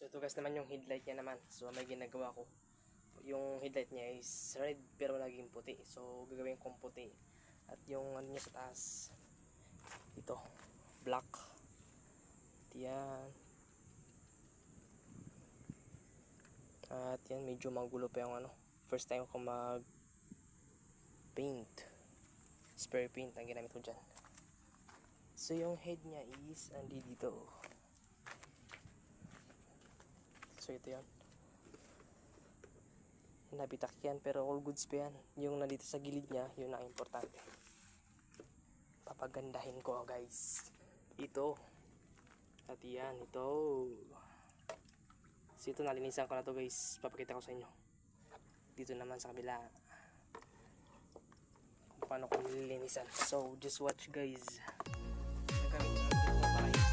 So ito guys naman yung headlight niya naman. So may ginagawa ko. Yung headlight niya is red pero naging puti. So gagawin kong puti. At yung ano niya sa taas, ito, black. Yan. At yan, medyo magulo pa yung ano. First time ko mag paint. Spray paint ang ginamit ko dyan. So yung head niya is andi dito. So ito yan. Nabitak yan pero all goods pa yan. Yung nandito sa gilid niya, yun ang importante. Papagandahin ko guys. Ito. At yan, ito. So ito, nalinisan ko na to guys. Papakita ko sa inyo. Dito naman sa kabila. Kung paano ko nilinisan. So just watch guys. Nagamit ko ang guys.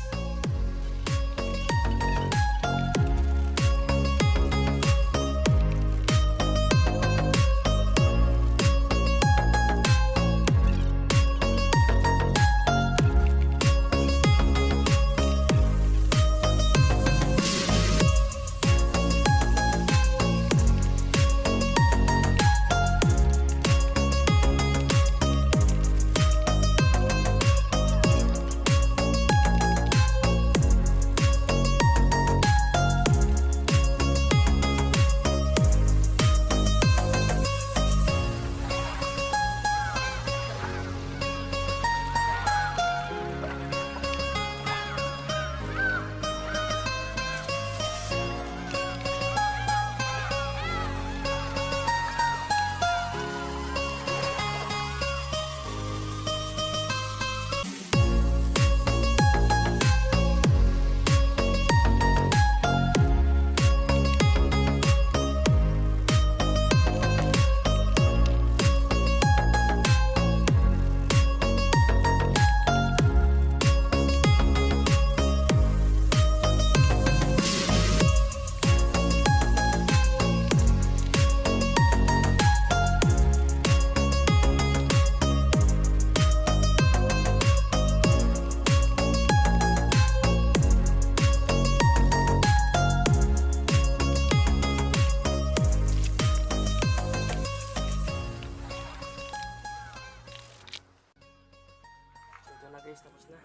Guys, tapos na.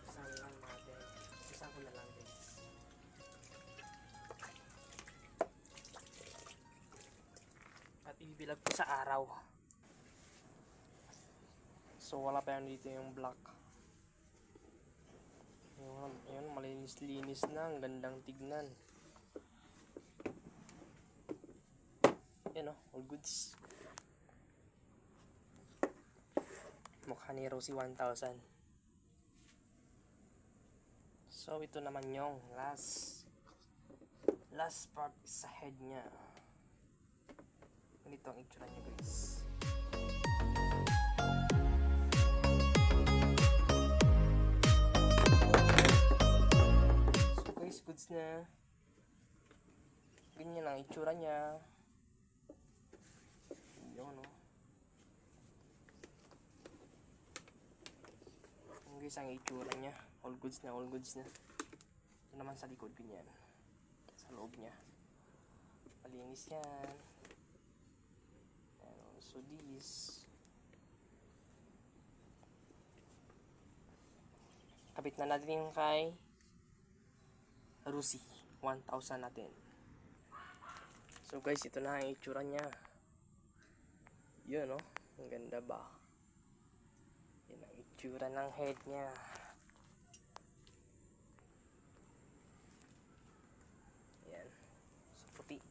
Saan lang natin. Saan ko na lang guys. At ibibilag ko sa araw. So wala pa yan dito yung black. Yun, malinis-linis na. Ang gandang tignan. Yan o, all goods. Mukha ni Rosie 1000. So ito naman yung last part sa head niya. Ganito ang itsura niya guys. So guys, goods na. Ganyan ang itsura niya. Yun o. Guys, ang itsura niya, all goods na. Ito naman sa likod ko niyan, sa loob niya, malinis yan. And also this, kabit na natin yung kay Rosie 1000 natin. So guys, ito na ang itsura niya. Yun o, ang ganda ba? Yan ang itsura ng head niya. Yan. So puti.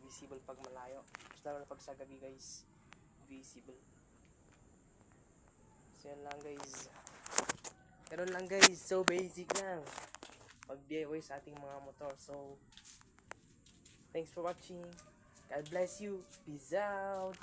Visible pag malayo. Mas lalo na pag sa gabi guys. Visible. So yan lang guys. Ganun lang guys. So basic lang. Pag DIY sa ating mga motor. So thanks for watching. God bless you. Peace out.